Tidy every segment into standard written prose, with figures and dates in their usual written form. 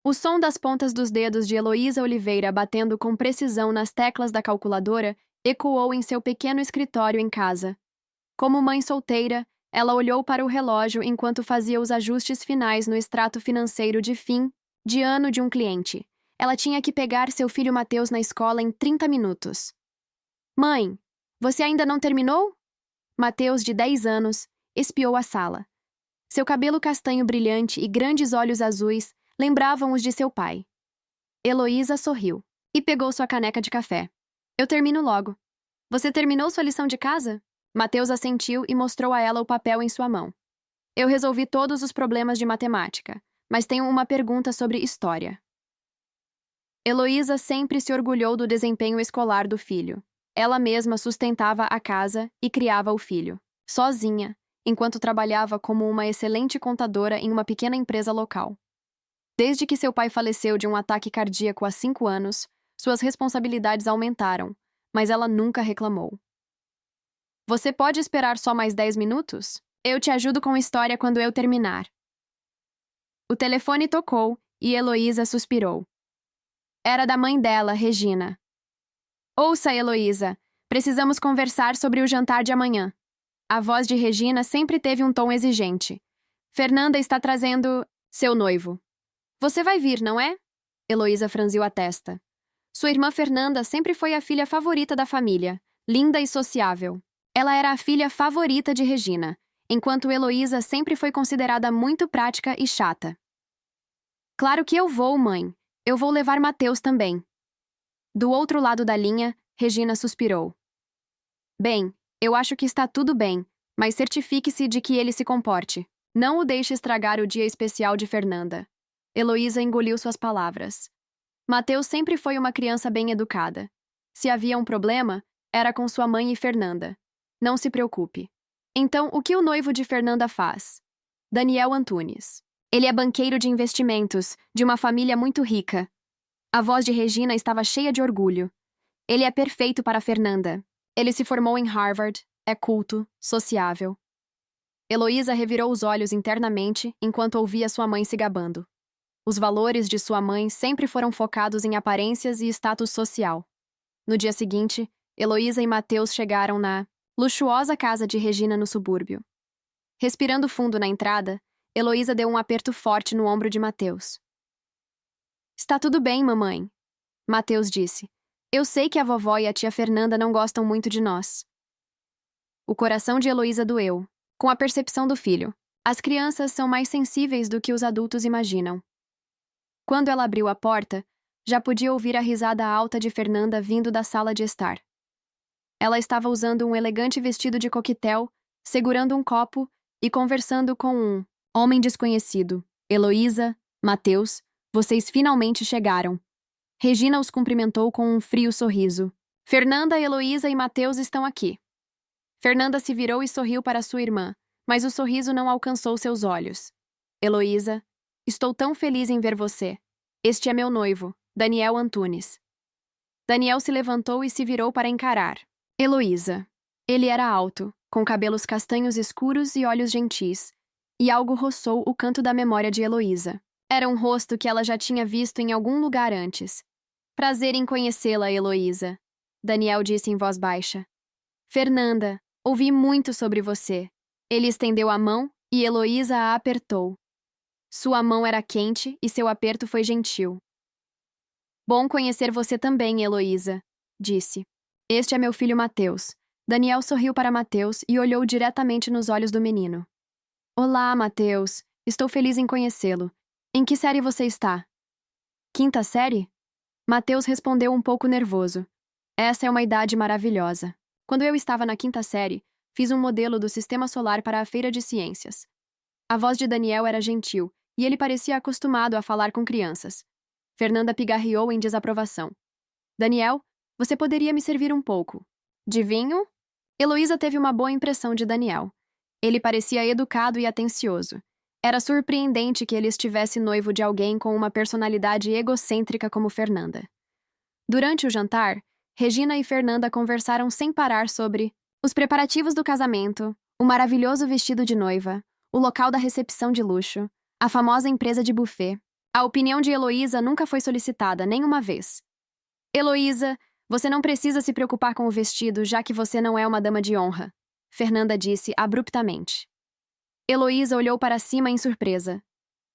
O som das pontas dos dedos de Heloísa Oliveira batendo com precisão nas teclas da calculadora ecoou em seu pequeno escritório em casa. Como mãe solteira, ela olhou para o relógio enquanto fazia os ajustes finais no extrato financeiro de fim de ano de um cliente. Ela tinha que pegar seu filho Mateus na escola em 30 minutos. Mãe, você ainda não terminou? Mateus, de 10 anos, espiou a sala. Seu cabelo castanho brilhante e grandes olhos azuis lembravam os de seu pai. Heloísa sorriu e pegou sua caneca de café. Eu termino logo. Você terminou sua lição de casa? Mateus assentiu e mostrou a ela o papel em sua mão. Eu resolvi todos os problemas de matemática, mas tenho uma pergunta sobre história. Heloísa sempre se orgulhou do desempenho escolar do filho. Ela mesma sustentava a casa e criava o filho, sozinha, enquanto trabalhava como uma excelente contadora em uma pequena empresa local. Desde que seu pai faleceu de um ataque cardíaco há 5 anos, suas responsabilidades aumentaram, mas ela nunca reclamou. Você pode esperar só mais 10 minutos? Eu te ajudo com história quando eu terminar. O telefone tocou e Heloísa suspirou. Era da mãe dela, Regina. Ouça, Heloísa, precisamos conversar sobre o jantar de amanhã. A voz de Regina sempre teve um tom exigente. Fernanda está trazendo seu noivo. Você vai vir, não é? Heloísa franziu a testa. Sua irmã Fernanda sempre foi a filha favorita da família, linda e sociável. Ela era a filha favorita de Regina, enquanto Heloísa sempre foi considerada muito prática e chata. Claro que eu vou, mãe. Eu vou levar Mateus também. Do outro lado da linha, Regina suspirou. Bem, eu acho que está tudo bem, mas certifique-se de que ele se comporte. Não o deixe estragar o dia especial de Fernanda. Heloísa engoliu suas palavras. Mateus sempre foi uma criança bem educada. Se havia um problema, era com sua mãe e Fernanda. Não se preocupe. Então, o que o noivo de Fernanda faz? Daniel Antunes. Ele é banqueiro de investimentos, de uma família muito rica. A voz de Regina estava cheia de orgulho. Ele é perfeito para Fernanda. Ele se formou em Harvard, é culto, sociável. Heloísa revirou os olhos internamente enquanto ouvia sua mãe se gabando. Os valores de sua mãe sempre foram focados em aparências e status social. No dia seguinte, Heloísa e Mateus chegaram na luxuosa casa de Regina no subúrbio. Respirando fundo na entrada, Heloísa deu um aperto forte no ombro de Mateus. Está tudo bem, mamãe, Mateus disse. Eu sei que a vovó e a tia Fernanda não gostam muito de nós. O coração de Heloísa doeu, com a percepção do filho. As crianças são mais sensíveis do que os adultos imaginam. Quando ela abriu a porta, já podia ouvir a risada alta de Fernanda vindo da sala de estar. Ela estava usando um elegante vestido de coquetel, segurando um copo e conversando com um homem desconhecido. Heloísa, Mateus, vocês finalmente chegaram. Regina os cumprimentou com um frio sorriso. Fernanda, Heloísa e Mateus estão aqui. Fernanda se virou e sorriu para sua irmã, mas o sorriso não alcançou seus olhos. Heloísa, estou tão feliz em ver você. Este é meu noivo, Daniel Antunes. Daniel se levantou e se virou para encarar Heloísa. Ele era alto, com cabelos castanhos escuros e olhos gentis, e algo roçou o canto da memória de Heloísa. Era um rosto que ela já tinha visto em algum lugar antes. Prazer em conhecê-la, Heloísa, Daniel disse em voz baixa. Fernanda, ouvi muito sobre você. Ele estendeu a mão e Heloísa a apertou. Sua mão era quente e seu aperto foi gentil. Bom conhecer você também, Heloísa, disse. Este é meu filho Mateus. Daniel sorriu para Mateus e olhou diretamente nos olhos do menino. Olá, Mateus. Estou feliz em conhecê-lo. Em que série você está? Quinta série? Mateus respondeu um pouco nervoso. Essa é uma idade maravilhosa. Quando eu estava na quinta série, fiz um modelo do sistema solar para a feira de ciências. A voz de Daniel era gentil, e ele parecia acostumado a falar com crianças. Fernanda pigarreou em desaprovação. Daniel, você poderia me servir um pouco. De vinho? Heloísa teve uma boa impressão de Daniel. Ele parecia educado e atencioso. Era surpreendente que ele estivesse noivo de alguém com uma personalidade egocêntrica como Fernanda. Durante o jantar, Regina e Fernanda conversaram sem parar sobre os preparativos do casamento, o maravilhoso vestido de noiva, o local da recepção de luxo, a famosa empresa de buffet. A opinião de Heloísa nunca foi solicitada, nem uma vez. Heloísa, você não precisa se preocupar com o vestido, já que você não é uma dama de honra, Fernanda disse abruptamente. Heloísa olhou para cima em surpresa.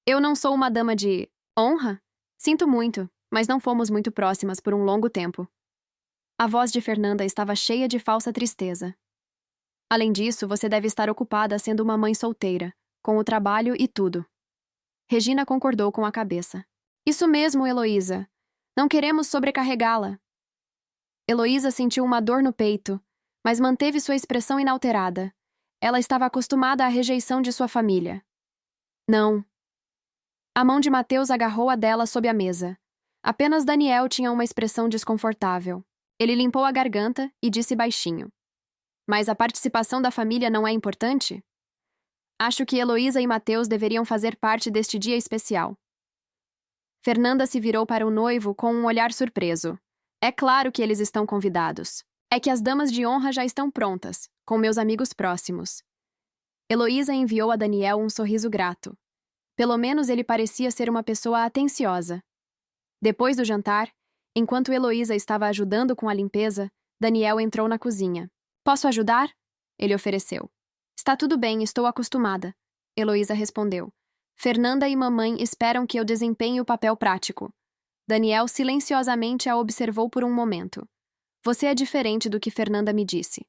Eu não sou uma dama de honra? Sinto muito, mas não fomos muito próximas por um longo tempo. A voz de Fernanda estava cheia de falsa tristeza. Além disso, você deve estar ocupada sendo uma mãe solteira, com o trabalho e tudo. Regina concordou com a cabeça. Isso mesmo, Heloísa. Não queremos sobrecarregá-la. Heloísa sentiu uma dor no peito, mas manteve sua expressão inalterada. Ela estava acostumada à rejeição de sua família. Não. A mão de Mateus agarrou a dela sob a mesa. Apenas Daniel tinha uma expressão desconfortável. Ele limpou a garganta e disse baixinho. Mas a participação da família não é importante? Acho que Heloísa e Mateus deveriam fazer parte deste dia especial. Fernanda se virou para o noivo com um olhar surpreso. É claro que eles estão convidados. É que as damas de honra já estão prontas, com meus amigos próximos. Heloísa enviou a Daniel um sorriso grato. Pelo menos ele parecia ser uma pessoa atenciosa. Depois do jantar, enquanto Heloísa estava ajudando com a limpeza, Daniel entrou na cozinha. Posso ajudar? Ele ofereceu. Está tudo bem, estou acostumada, Heloísa respondeu. Fernanda e mamãe esperam que eu desempenhe o papel prático. Daniel silenciosamente a observou por um momento. Você é diferente do que Fernanda me disse.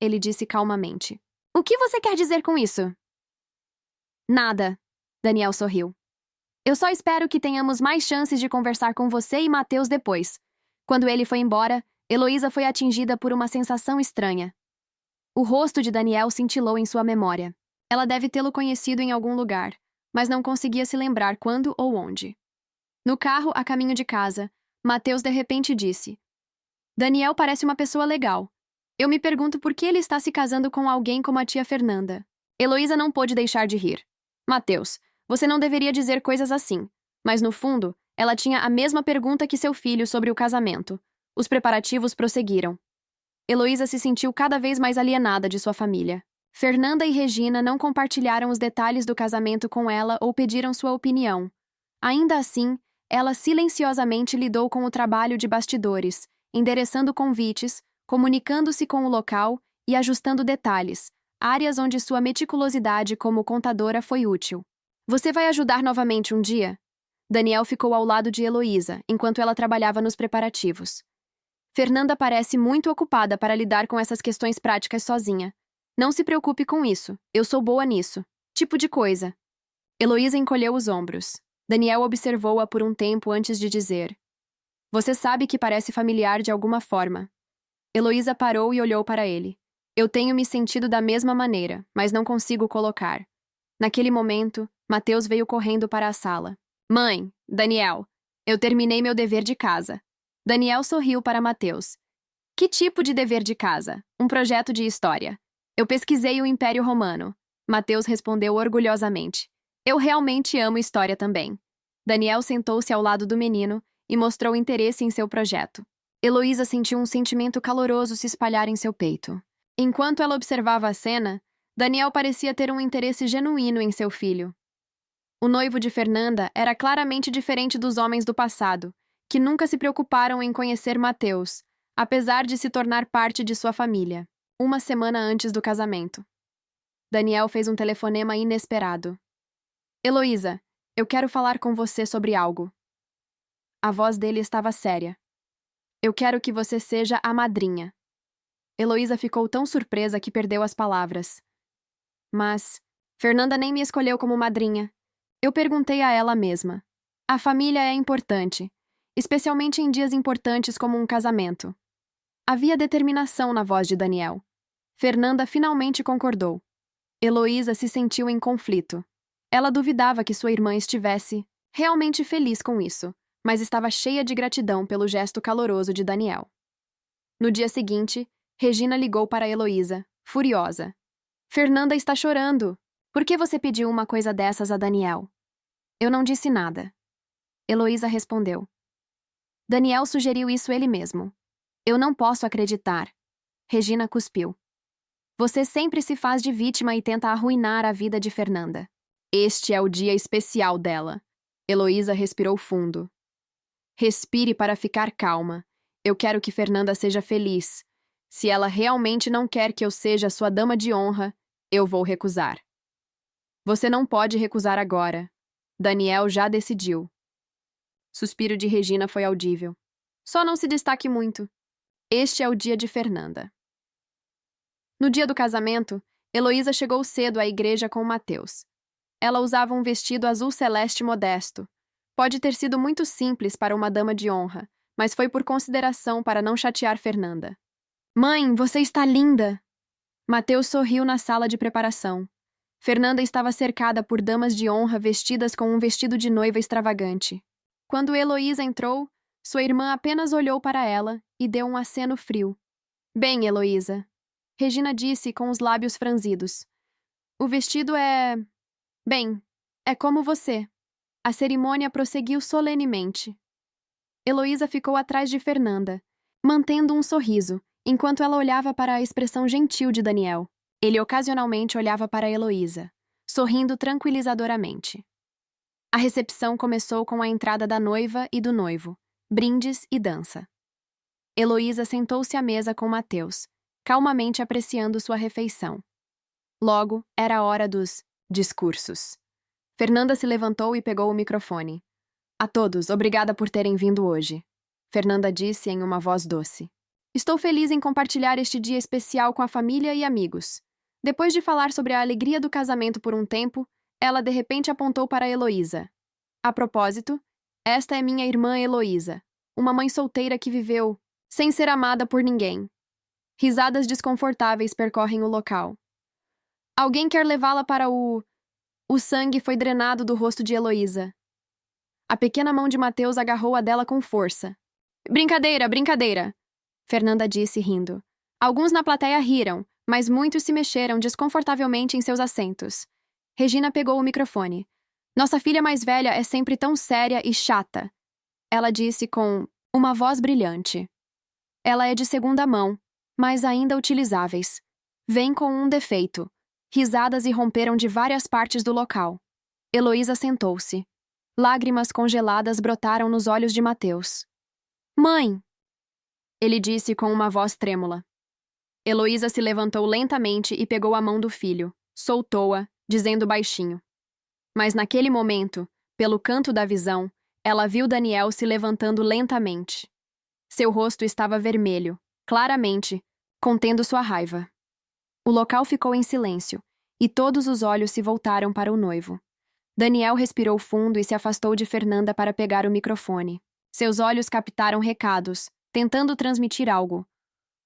Ele disse calmamente. O que você quer dizer com isso? Nada, Daniel sorriu. Eu só espero que tenhamos mais chances de conversar com você e Mateus depois. Quando ele foi embora, Heloísa foi atingida por uma sensação estranha. O rosto de Daniel cintilou em sua memória. Ela deve tê-lo conhecido em algum lugar, mas não conseguia se lembrar quando ou onde. No carro, a caminho de casa, Mateus de repente disse: Daniel parece uma pessoa legal. Eu me pergunto por que ele está se casando com alguém como a tia Fernanda. Heloísa não pôde deixar de rir. Mateus, você não deveria dizer coisas assim. Mas no fundo, ela tinha a mesma pergunta que seu filho sobre o casamento. Os preparativos prosseguiram. Heloísa se sentiu cada vez mais alienada de sua família. Fernanda e Regina não compartilharam os detalhes do casamento com ela ou pediram sua opinião. Ainda assim, ela silenciosamente lidou com o trabalho de bastidores, endereçando convites, comunicando-se com o local e ajustando detalhes, áreas onde sua meticulosidade como contadora foi útil. Você vai ajudar novamente um dia? Daniel ficou ao lado de Heloísa, enquanto ela trabalhava nos preparativos. Fernanda parece muito ocupada para lidar com essas questões práticas sozinha. Não se preocupe com isso, eu sou boa nisso. Tipo de coisa. Heloísa encolheu os ombros. Daniel observou-a por um tempo antes de dizer: Você sabe que parece familiar de alguma forma. Heloísa parou e olhou para ele. Eu tenho me sentido da mesma maneira, mas não consigo colocar. Naquele momento, Mateus veio correndo para a sala. Mãe, Daniel, eu terminei meu dever de casa. Daniel sorriu para Mateus. Que tipo de dever de casa? Um projeto de história. Eu pesquisei o Império Romano. Mateus respondeu orgulhosamente. Eu realmente amo história também. Daniel sentou-se ao lado do menino e mostrou interesse em seu projeto. Heloísa sentiu um sentimento caloroso se espalhar em seu peito. Enquanto ela observava a cena, Daniel parecia ter um interesse genuíno em seu filho. O noivo de Fernanda era claramente diferente dos homens do passado, que nunca se preocuparam em conhecer Mateus, apesar de se tornar parte de sua família. Uma semana antes do casamento. Daniel fez um telefonema inesperado. Heloísa, eu quero falar com você sobre algo. A voz dele estava séria. Eu quero que você seja a madrinha. Heloísa ficou tão surpresa que perdeu as palavras. Mas Fernanda nem me escolheu como madrinha. Eu perguntei a ela mesma. A família é importante, especialmente em dias importantes como um casamento. Havia determinação na voz de Daniel. Fernanda finalmente concordou. Heloísa se sentiu em conflito. Ela duvidava que sua irmã estivesse realmente feliz com isso, mas estava cheia de gratidão pelo gesto caloroso de Daniel. No dia seguinte, Regina ligou para Heloísa, furiosa. Fernanda está chorando. Por que você pediu uma coisa dessas a Daniel? Eu não disse nada. Heloísa respondeu. Daniel sugeriu isso ele mesmo. Eu não posso acreditar. Regina cuspiu. Você sempre se faz de vítima e tenta arruinar a vida de Fernanda. Este é o dia especial dela. Heloísa respirou fundo. Respire para ficar calma. Eu quero que Fernanda seja feliz. Se ela realmente não quer que eu seja sua dama de honra, eu vou recusar. Você não pode recusar agora. Daniel já decidiu. Suspiro de Regina foi audível. Só não se destaque muito. Este é o dia de Fernanda. No dia do casamento, Heloísa chegou cedo à igreja com Mateus. Ela usava um vestido azul celeste modesto. Pode ter sido muito simples para uma dama de honra, mas foi por consideração para não chatear Fernanda. Mãe, você está linda! Mateus sorriu na sala de preparação. Fernanda estava cercada por damas de honra vestidas com um vestido de noiva extravagante. Quando Heloísa entrou, sua irmã apenas olhou para ela e deu um aceno frio. Bem, Heloísa, Regina disse com os lábios franzidos. O vestido é... Bem, é como você. A cerimônia prosseguiu solenemente. Heloísa ficou atrás de Fernanda, mantendo um sorriso, enquanto ela olhava para a expressão gentil de Daniel. Ele ocasionalmente olhava para Heloísa, sorrindo tranquilizadoramente. A recepção começou com a entrada da noiva e do noivo, brindes e dança. Heloísa sentou-se à mesa com Mateus, calmamente apreciando sua refeição. Logo, era a hora dos discursos. Fernanda se levantou e pegou o microfone. A todos, obrigada por terem vindo hoje. Fernanda disse em uma voz doce. Estou feliz em compartilhar este dia especial com a família e amigos. Depois de falar sobre a alegria do casamento por um tempo, ela de repente apontou para Heloísa. A propósito, esta é minha irmã Heloísa, uma mãe solteira que viveu sem ser amada por ninguém. Risadas desconfortáveis percorrem o local. Alguém quer levá-la para o... O sangue foi drenado do rosto de Heloísa. A pequena mão de Mateus agarrou a dela com força. Brincadeira, brincadeira! Fernanda disse, rindo. Alguns na plateia riram, mas muitos se mexeram desconfortavelmente em seus assentos. Regina pegou o microfone. Nossa filha mais velha é sempre tão séria e chata. Ela disse com uma voz brilhante. Ela é de segunda mão, mas ainda utilizáveis. Vem com um defeito. Risadas irromperam de várias partes do local. Heloísa sentou-se. Lágrimas congeladas brotaram nos olhos de Mateus. Mãe! Ele disse com uma voz trêmula. Heloísa se levantou lentamente e pegou a mão do filho, soltou-a, dizendo baixinho. Mas naquele momento, pelo canto da visão, ela viu Daniel se levantando lentamente. Seu rosto estava vermelho, claramente, contendo sua raiva. O local ficou em silêncio, e todos os olhos se voltaram para o noivo. Daniel respirou fundo e se afastou de Fernanda para pegar o microfone. Seus olhos captaram recados, tentando transmitir algo.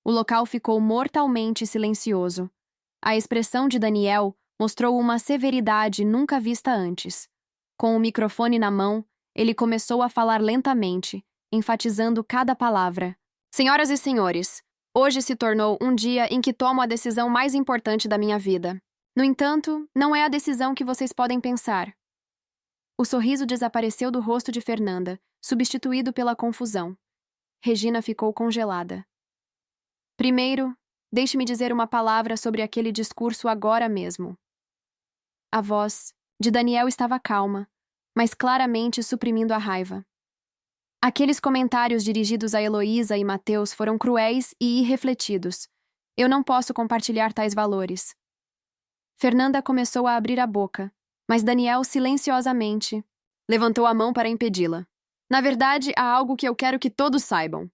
O local ficou mortalmente silencioso. A expressão de Daniel mostrou uma severidade nunca vista antes. Com o microfone na mão, ele começou a falar lentamente, enfatizando cada palavra. Senhoras e senhores, hoje se tornou um dia em que tomo a decisão mais importante da minha vida. No entanto, não é a decisão que vocês podem pensar. O sorriso desapareceu do rosto de Fernanda, substituído pela confusão. Regina ficou congelada. Primeiro, deixe-me dizer uma palavra sobre aquele discurso agora mesmo. A voz de Daniel estava calma, mas claramente suprimindo a raiva. Aqueles comentários dirigidos a Heloísa e Mateus foram cruéis e irrefletidos. Eu não posso compartilhar tais valores. Fernanda começou a abrir a boca, mas Daniel silenciosamente levantou a mão para impedi-la. Na verdade, há algo que eu quero que todos saibam.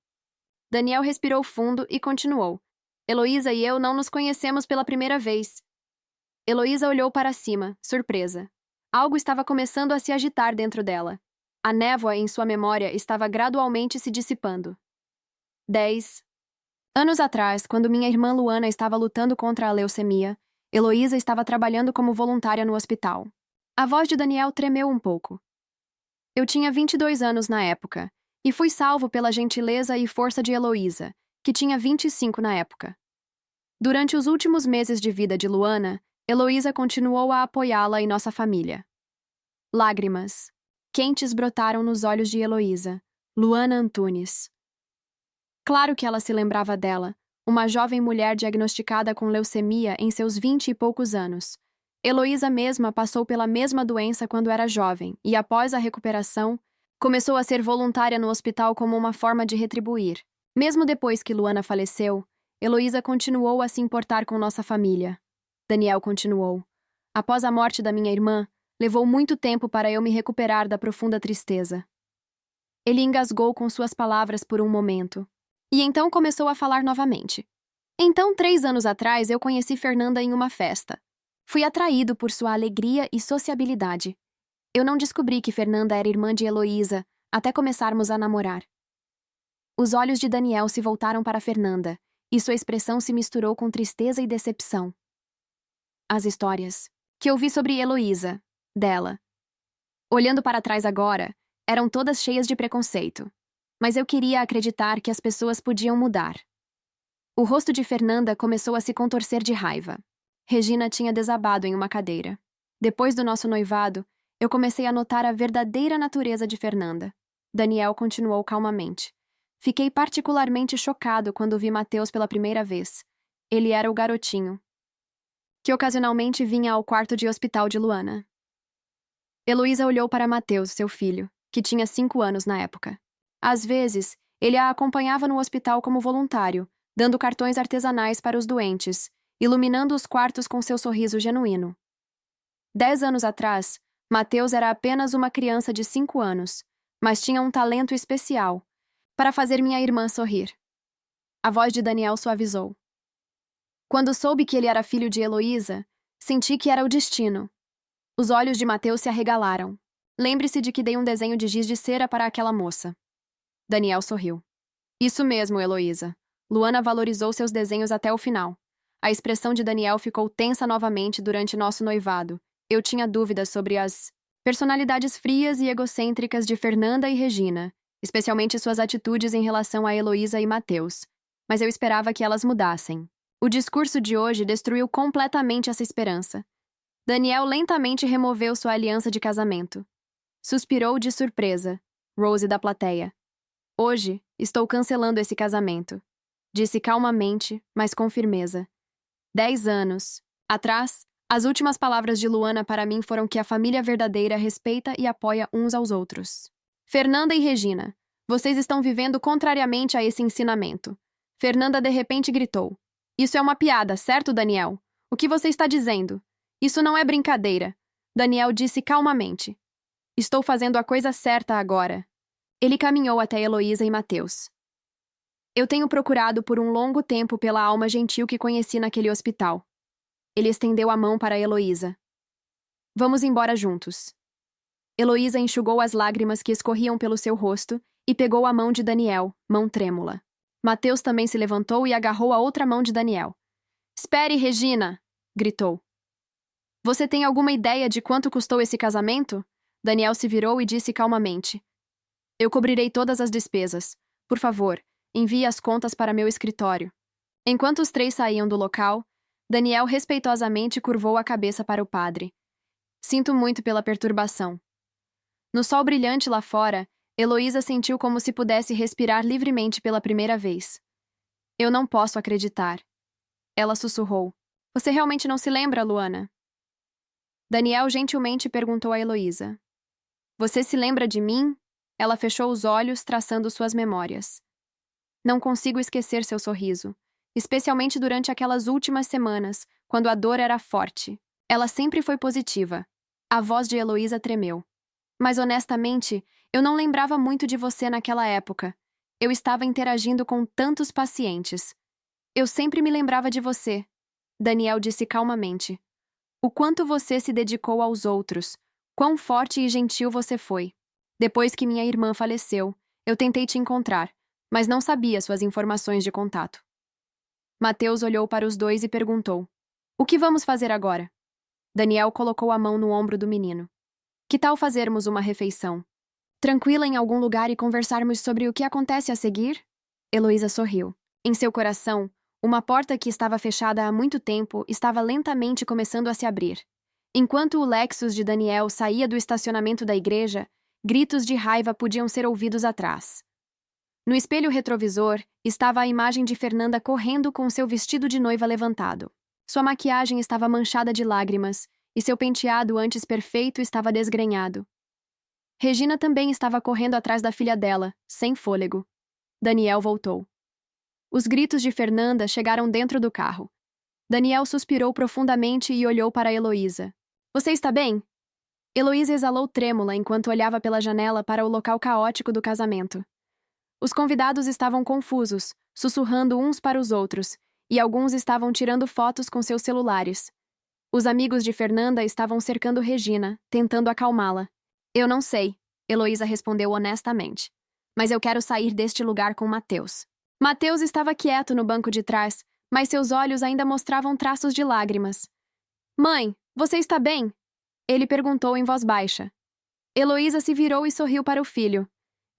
Daniel respirou fundo e continuou. Heloísa e eu não nos conhecemos pela primeira vez. Heloísa olhou para cima, surpresa. Algo estava começando a se agitar dentro dela. A névoa em sua memória estava gradualmente se dissipando. 10 anos atrás, quando minha irmã Luana estava lutando contra a leucemia, Heloísa estava trabalhando como voluntária no hospital. A voz de Daniel tremeu um pouco. Eu tinha 22 anos na época, e fui salvo pela gentileza e força de Heloísa, que tinha 25 na época. Durante os últimos meses de vida de Luana, Heloísa continuou a apoiá-la e nossa família. Lágrimas quentes brotaram nos olhos de Heloísa, Luana Antunes. Claro que ela se lembrava dela, uma jovem mulher diagnosticada com leucemia em seus 20 e poucos anos. Heloísa mesma passou pela mesma doença quando era jovem e, após a recuperação, começou a ser voluntária no hospital como uma forma de retribuir. Mesmo depois que Luana faleceu, Heloísa continuou a se importar com nossa família. Daniel continuou. Após a morte da minha irmã, levou muito tempo para eu me recuperar da profunda tristeza. Ele engasgou com suas palavras por um momento. E então começou a falar novamente. Então, 3 anos atrás, eu conheci Fernanda em uma festa. Fui atraído por sua alegria e sociabilidade. Eu não descobri que Fernanda era irmã de Heloísa até começarmos a namorar. Os olhos de Daniel se voltaram para Fernanda, e sua expressão se misturou com tristeza e decepção. As histórias que eu vi sobre Heloísa, dela, olhando para trás agora, eram todas cheias de preconceito. Mas eu queria acreditar que as pessoas podiam mudar. O rosto de Fernanda começou a se contorcer de raiva. Regina tinha desabado em uma cadeira. Depois do nosso noivado, eu comecei a notar a verdadeira natureza de Fernanda. Daniel continuou calmamente. Fiquei particularmente chocado quando vi Mateus pela primeira vez. Ele era o garotinho que ocasionalmente vinha ao quarto de hospital de Luana. Heloísa olhou para Mateus, seu filho, que tinha 5 anos na época. Às vezes, ele a acompanhava no hospital como voluntário, dando cartões artesanais para os doentes, iluminando os quartos com seu sorriso genuíno. 10 anos atrás, Mateus era apenas uma criança de 5 anos, mas tinha um talento especial para fazer minha irmã sorrir. A voz de Daniel suavizou. Quando soube que ele era filho de Heloísa, senti que era o destino. Os olhos de Mateus se arregalaram. Lembre-se de que dei um desenho de giz de cera para aquela moça. Daniel sorriu. Isso mesmo, Heloísa. Luana valorizou seus desenhos até o final. A expressão de Daniel ficou tensa novamente durante nosso noivado. Eu tinha dúvidas sobre as personalidades frias e egocêntricas de Fernanda e Regina, especialmente suas atitudes em relação a Heloísa e Mateus. Mas eu esperava que elas mudassem. O discurso de hoje destruiu completamente essa esperança. Daniel lentamente removeu sua aliança de casamento. Suspirou de surpresa. Rose da plateia. Hoje, estou cancelando esse casamento. Disse calmamente, mas com firmeza. 10 anos atrás, as últimas palavras de Luana para mim foram que a família verdadeira respeita e apoia uns aos outros. Fernanda e Regina, vocês estão vivendo contrariamente a esse ensinamento. Fernanda de repente gritou. Isso é uma piada, certo, Daniel? O que você está dizendo? Isso não é brincadeira. Daniel disse calmamente. Estou fazendo a coisa certa agora. Ele caminhou até Heloísa e Mateus. Eu tenho procurado por um longo tempo pela alma gentil que conheci naquele hospital. Ele estendeu a mão para Heloísa. Vamos embora juntos. Heloísa enxugou as lágrimas que escorriam pelo seu rosto e pegou a mão de Daniel, mão trêmula. Mateus também se levantou e agarrou a outra mão de Daniel. Espere, Regina! Gritou. Você tem alguma ideia de quanto custou esse casamento? Daniel se virou e disse calmamente. Eu cobrirei todas as despesas. Por favor, envie as contas para meu escritório. Enquanto os 3 saíam do local, Daniel respeitosamente curvou a cabeça para o padre. Sinto muito pela perturbação. No sol brilhante lá fora, Heloísa sentiu como se pudesse respirar livremente pela primeira vez. Eu não posso acreditar. Ela sussurrou. Você realmente não se lembra, Luana? Daniel gentilmente perguntou a Heloísa. Você se lembra de mim? Ela fechou os olhos, traçando suas memórias. Não consigo esquecer seu sorriso, especialmente durante aquelas últimas semanas, quando a dor era forte. Ela sempre foi positiva. A voz de Heloísa tremeu. Mas honestamente, eu não lembrava muito de você naquela época. Eu estava interagindo com tantos pacientes. Eu sempre me lembrava de você. Daniel disse calmamente. O quanto você se dedicou aos outros, quão forte e gentil você foi. Depois que minha irmã faleceu, eu tentei te encontrar, mas não sabia suas informações de contato. Mateus olhou para os 2 e perguntou. O que vamos fazer agora? Daniel colocou a mão no ombro do menino. Que tal fazermos uma refeição? Tranquila em algum lugar e conversarmos sobre o que acontece a seguir? Heloísa sorriu. Em seu coração, uma porta que estava fechada há muito tempo estava lentamente começando a se abrir. Enquanto o Lexus de Daniel saía do estacionamento da igreja, gritos de raiva podiam ser ouvidos atrás. No espelho retrovisor, estava a imagem de Fernanda correndo com seu vestido de noiva levantado. Sua maquiagem estava manchada de lágrimas e seu penteado antes perfeito estava desgrenhado. Regina também estava correndo atrás da filha dela, sem fôlego. Daniel voltou. Os gritos de Fernanda chegaram dentro do carro. Daniel suspirou profundamente e olhou para Heloísa. Você está bem? Heloísa exalou trêmula enquanto olhava pela janela para o local caótico do casamento. Os convidados estavam confusos, sussurrando uns para os outros, e alguns estavam tirando fotos com seus celulares. Os amigos de Fernanda estavam cercando Regina, tentando acalmá-la. Eu não sei, Heloísa respondeu honestamente. Mas eu quero sair deste lugar com Mateus. Mateus estava quieto no banco de trás, mas seus olhos ainda mostravam traços de lágrimas. Mãe, você está bem? Ele perguntou em voz baixa. Heloísa se virou e sorriu para o filho.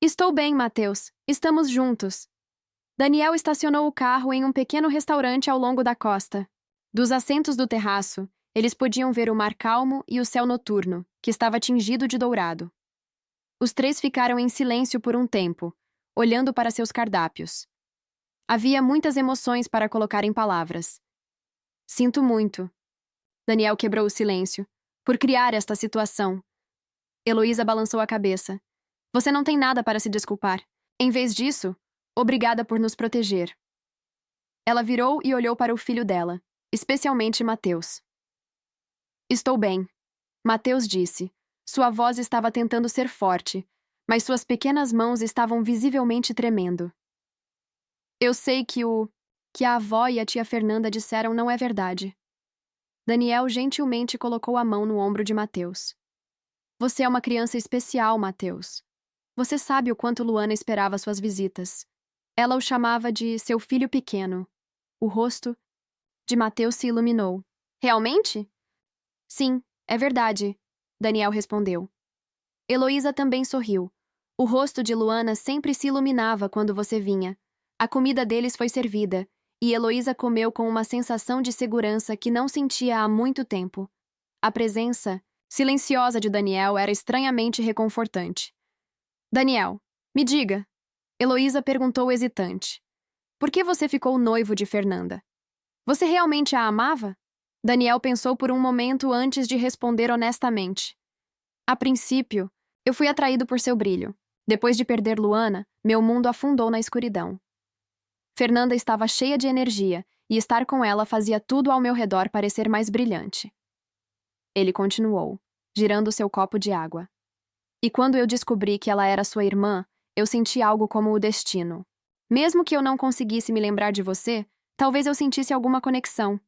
Estou bem, Mateus. Estamos juntos. Daniel estacionou o carro em um pequeno restaurante ao longo da costa. Dos assentos do terraço, eles podiam ver o mar calmo e o céu noturno, que estava tingido de dourado. Os três ficaram em silêncio por um tempo, olhando para seus cardápios. Havia muitas emoções para colocar em palavras. Sinto muito. Daniel quebrou o silêncio, por criar esta situação. Heloísa balançou a cabeça. Você não tem nada para se desculpar. Em vez disso, obrigada por nos proteger. Ela virou e olhou para o filho dela, especialmente Mateus. Estou bem, Mateus disse. Sua voz estava tentando ser forte, mas suas pequenas mãos estavam visivelmente tremendo. Eu sei que a avó e a tia Fernanda disseram não é verdade. Daniel gentilmente colocou a mão no ombro de Mateus. Você é uma criança especial, Mateus. Você sabe o quanto Luana esperava suas visitas. Ela o chamava de seu filho pequeno. O rosto de Mateus se iluminou. Realmente? Sim, é verdade, Daniel respondeu. Heloísa também sorriu. O rosto de Luana sempre se iluminava quando você vinha. A comida deles foi servida, e Heloísa comeu com uma sensação de segurança que não sentia há muito tempo. A presença silenciosa de Daniel era estranhamente reconfortante. Daniel, me diga, Heloísa perguntou hesitante. Por que você ficou noivo de Fernanda? Você realmente a amava? Daniel pensou por um momento antes de responder honestamente. A princípio, eu fui atraído por seu brilho. Depois de perder Luana, meu mundo afundou na escuridão. Fernanda estava cheia de energia, e estar com ela fazia tudo ao meu redor parecer mais brilhante. Ele continuou, girando seu copo de água. E quando eu descobri que ela era sua irmã, eu senti algo como o destino. Mesmo que eu não conseguisse me lembrar de você, talvez eu sentisse alguma conexão.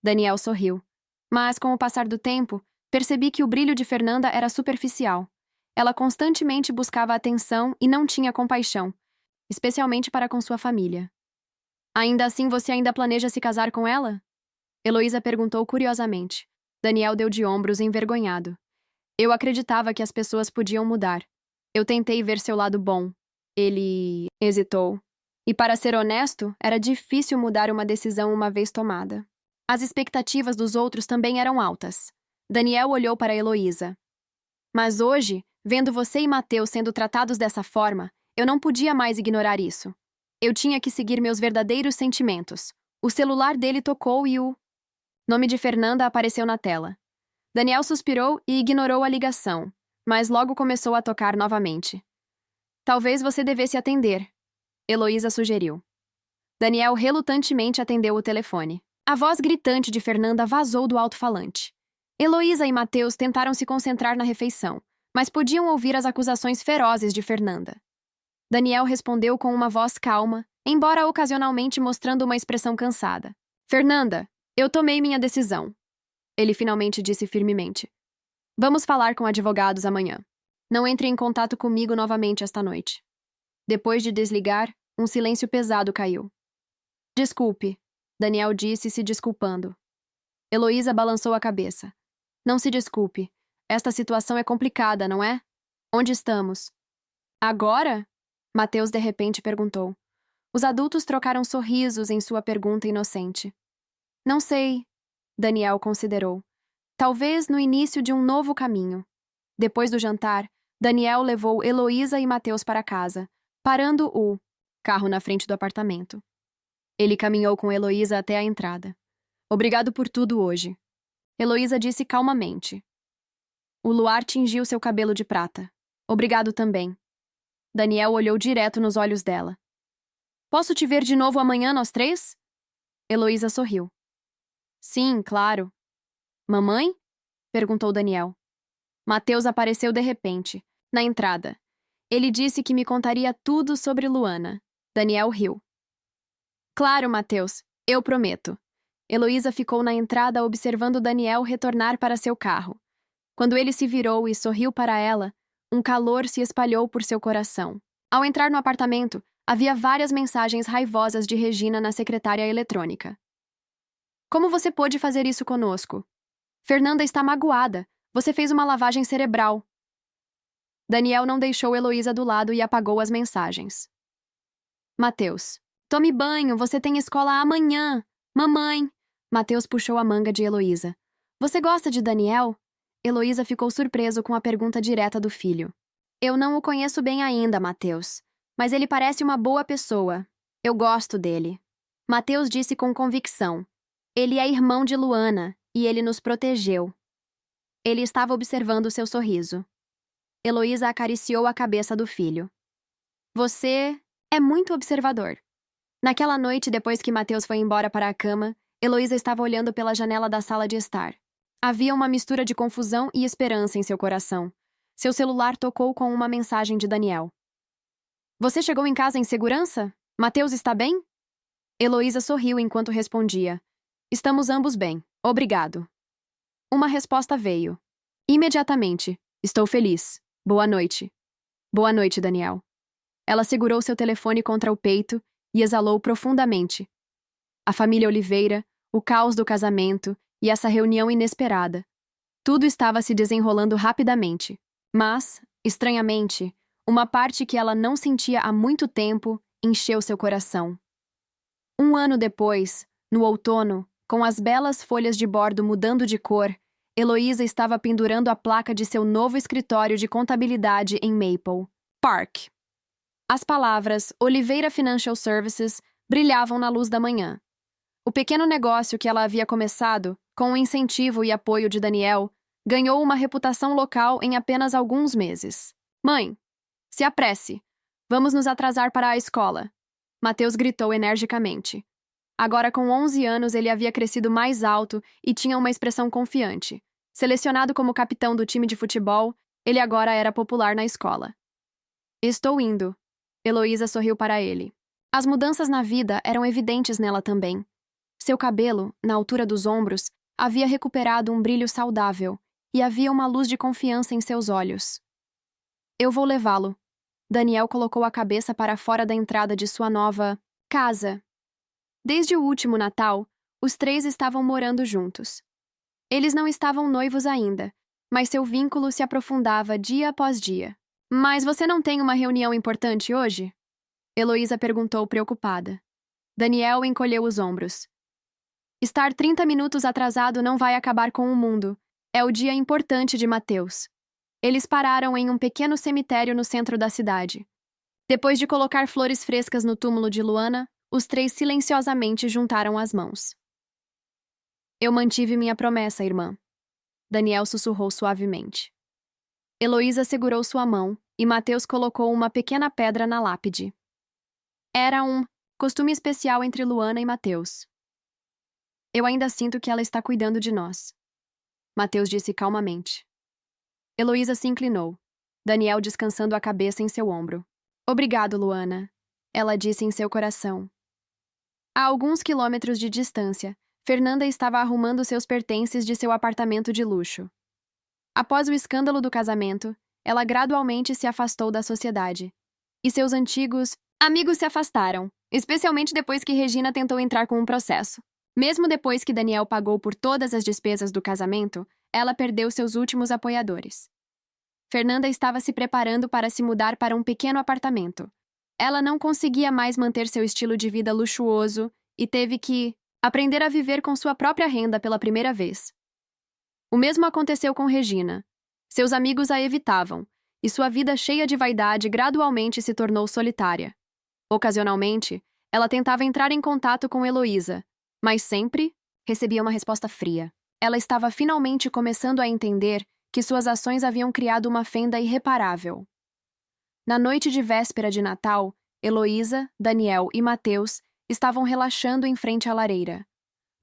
Daniel sorriu. Mas, com o passar do tempo, percebi que o brilho de Fernanda era superficial. Ela constantemente buscava atenção e não tinha compaixão, especialmente para com sua família. Ainda assim, você ainda planeja se casar com ela? Heloísa perguntou curiosamente. Daniel deu de ombros envergonhado. Eu acreditava que as pessoas podiam mudar. Eu tentei ver seu lado bom. Ele hesitou. E para ser honesto, era difícil mudar uma decisão uma vez tomada. As expectativas dos outros também eram altas. Daniel olhou para Heloísa. Mas hoje, vendo você e Mateus sendo tratados dessa forma, eu não podia mais ignorar isso. Eu tinha que seguir meus verdadeiros sentimentos. O celular dele tocou e o nome de Fernanda apareceu na tela. Daniel suspirou e ignorou a ligação, mas logo começou a tocar novamente. Talvez você devesse atender, Heloísa sugeriu. Daniel relutantemente atendeu o telefone. A voz gritante de Fernanda vazou do alto-falante. Heloísa e Mateus tentaram se concentrar na refeição, mas podiam ouvir as acusações ferozes de Fernanda. Daniel respondeu com uma voz calma, embora ocasionalmente mostrando uma expressão cansada. Fernanda, eu tomei minha decisão. Ele finalmente disse firmemente. Vamos falar com advogados amanhã. Não entre em contato comigo novamente esta noite. Depois de desligar, um silêncio pesado caiu. Desculpe, Daniel disse, se desculpando. Heloísa balançou a cabeça. Não se desculpe. Esta situação é complicada, não é? Onde estamos? Agora? Mateus de repente perguntou. Os adultos trocaram sorrisos em sua pergunta inocente. Não sei, Daniel considerou. Talvez no início de um novo caminho. Depois do jantar, Daniel levou Heloísa e Mateus para casa, parando o carro na frente do apartamento. Ele caminhou com Heloísa até a entrada. Obrigado por tudo hoje. Heloísa disse calmamente. O luar tingiu seu cabelo de prata. Obrigado também. Daniel olhou direto nos olhos dela. Posso te ver de novo amanhã, nós três? Heloísa sorriu. Sim, claro. Mamãe? Perguntou Daniel. Mateus apareceu de repente, na entrada. Ele disse que me contaria tudo sobre Luana. Daniel riu. Claro, Mateus, eu prometo. Heloísa ficou na entrada observando Daniel retornar para seu carro. Quando ele se virou e sorriu para ela, um calor se espalhou por seu coração. Ao entrar no apartamento, havia várias mensagens raivosas de Regina na secretária eletrônica. Como você pôde fazer isso conosco? Fernanda está magoada. Você fez uma lavagem cerebral. Daniel não deixou Heloísa do lado e apagou as mensagens. Mateus. Tome banho, você tem escola amanhã. Mamãe. Mateus puxou a manga de Heloísa. Você gosta de Daniel? Heloísa ficou surpreso com a pergunta direta do filho. Eu não o conheço bem ainda, Mateus. Mas ele parece uma boa pessoa. Eu gosto dele. Mateus disse com convicção. Ele é irmão de Luana, e ele nos protegeu. Ele estava observando seu sorriso. Heloísa acariciou a cabeça do filho. Você é muito observador. Naquela noite, depois que Mateus foi embora para a cama, Heloísa estava olhando pela janela da sala de estar. Havia uma mistura de confusão e esperança em seu coração. Seu celular tocou com uma mensagem de Daniel. Você chegou em casa em segurança? Mateus está bem? Heloísa sorriu enquanto respondia. Estamos ambos bem. Obrigado. Uma resposta veio. Imediatamente. Estou feliz. Boa noite. Boa noite, Daniel. Ela segurou seu telefone contra o peito e exalou profundamente. A família Oliveira, o caos do casamento e essa reunião inesperada. Tudo estava se desenrolando rapidamente. Mas, estranhamente, uma parte que ela não sentia há muito tempo encheu seu coração. Um ano depois, no outono, com as belas folhas de bordo mudando de cor, Heloísa estava pendurando a placa de seu novo escritório de contabilidade em Maple Park. As palavras Oliveira Financial Services brilhavam na luz da manhã. O pequeno negócio que ela havia começado, com o incentivo e apoio de Daniel, ganhou uma reputação local em apenas alguns meses. Mãe, se apresse. Vamos nos atrasar para a escola. Mateus gritou energicamente. Agora, com 11 anos, ele havia crescido mais alto e tinha uma expressão confiante. Selecionado como capitão do time de futebol, ele agora era popular na escola. Estou indo. Heloísa sorriu para ele. As mudanças na vida eram evidentes nela também. Seu cabelo, na altura dos ombros, havia recuperado um brilho saudável e havia uma luz de confiança em seus olhos. Eu vou levá-lo. Daniel colocou a cabeça para fora da entrada de sua nova casa. Desde o último Natal, os três estavam morando juntos. Eles não estavam noivos ainda, mas seu vínculo se aprofundava dia após dia. Mas você não tem uma reunião importante hoje? Heloísa perguntou preocupada. Daniel encolheu os ombros. Estar 30 minutos atrasado não vai acabar com o mundo. É o dia importante de Mateus. Eles pararam em um pequeno cemitério no centro da cidade. Depois de colocar flores frescas no túmulo de Luana, os três silenciosamente juntaram as mãos. Eu mantive minha promessa, irmã. Daniel sussurrou suavemente. Heloísa segurou sua mão e Mateus colocou uma pequena pedra na lápide. Era um costume especial entre Luana e Mateus. Eu ainda sinto que ela está cuidando de nós. Mateus disse calmamente. Heloísa se inclinou, Daniel descansando a cabeça em seu ombro. Obrigado, Luana, ela disse em seu coração. A alguns quilômetros de distância, Fernanda estava arrumando seus pertences de seu apartamento de luxo. Após o escândalo do casamento, ela gradualmente se afastou da sociedade. E seus antigos amigos se afastaram, especialmente depois que Regina tentou entrar com um processo. Mesmo depois que Daniel pagou por todas as despesas do casamento, ela perdeu seus últimos apoiadores. Fernanda estava se preparando para se mudar para um pequeno apartamento. Ela não conseguia mais manter seu estilo de vida luxuoso e teve que aprender a viver com sua própria renda pela primeira vez. O mesmo aconteceu com Regina. Seus amigos a evitavam, e sua vida cheia de vaidade gradualmente se tornou solitária. Ocasionalmente, ela tentava entrar em contato com Heloísa, mas sempre recebia uma resposta fria. Ela estava finalmente começando a entender que suas ações haviam criado uma fenda irreparável. Na noite de véspera de Natal, Heloísa, Daniel e Mateus estavam relaxando em frente à lareira.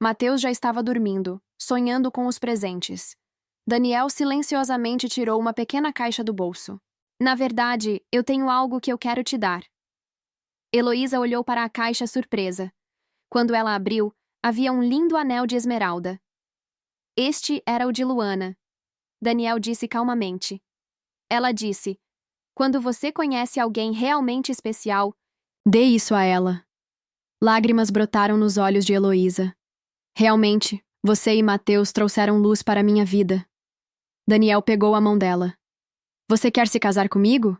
Mateus já estava dormindo, sonhando com os presentes. Daniel silenciosamente tirou uma pequena caixa do bolso. Na verdade, eu tenho algo que eu quero te dar. Heloísa olhou para a caixa surpresa. Quando ela abriu, havia um lindo anel de esmeralda. Este era o de Luana. Daniel disse calmamente. Ela disse: quando você conhece alguém realmente especial, dê isso a ela. Lágrimas brotaram nos olhos de Heloísa. Realmente, você e Mateus trouxeram luz para a minha vida. Daniel pegou a mão dela. Você quer se casar comigo?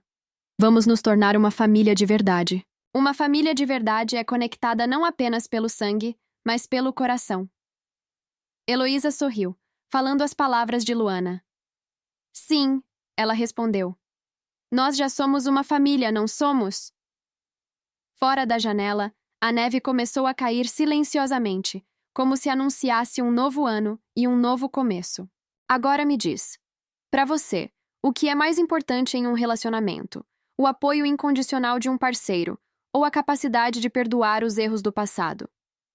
Vamos nos tornar uma família de verdade. Uma família de verdade é conectada não apenas pelo sangue, mas pelo coração. Heloísa sorriu, falando as palavras de Luana. Sim, ela respondeu. Nós já somos uma família, não somos? Fora da janela, a neve começou a cair silenciosamente, como se anunciasse um novo ano e um novo começo. Agora me diz, para você, o que é mais importante em um relacionamento? O apoio incondicional de um parceiro ou a capacidade de perdoar os erros do passado?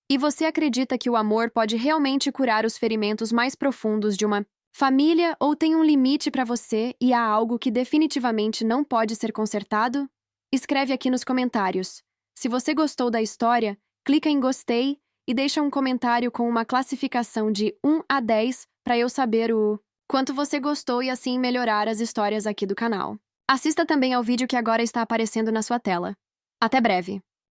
E você acredita que o amor pode realmente curar os ferimentos mais profundos de uma família ou tem um limite para você e há algo que definitivamente não pode ser consertado? Escreve aqui nos comentários. Se você gostou da história, clica em gostei e deixa um comentário com uma classificação de 1 a 10 para eu saber o quanto você gostou e assim melhorar as histórias aqui do canal. Assista também ao vídeo que agora está aparecendo na sua tela. Até breve!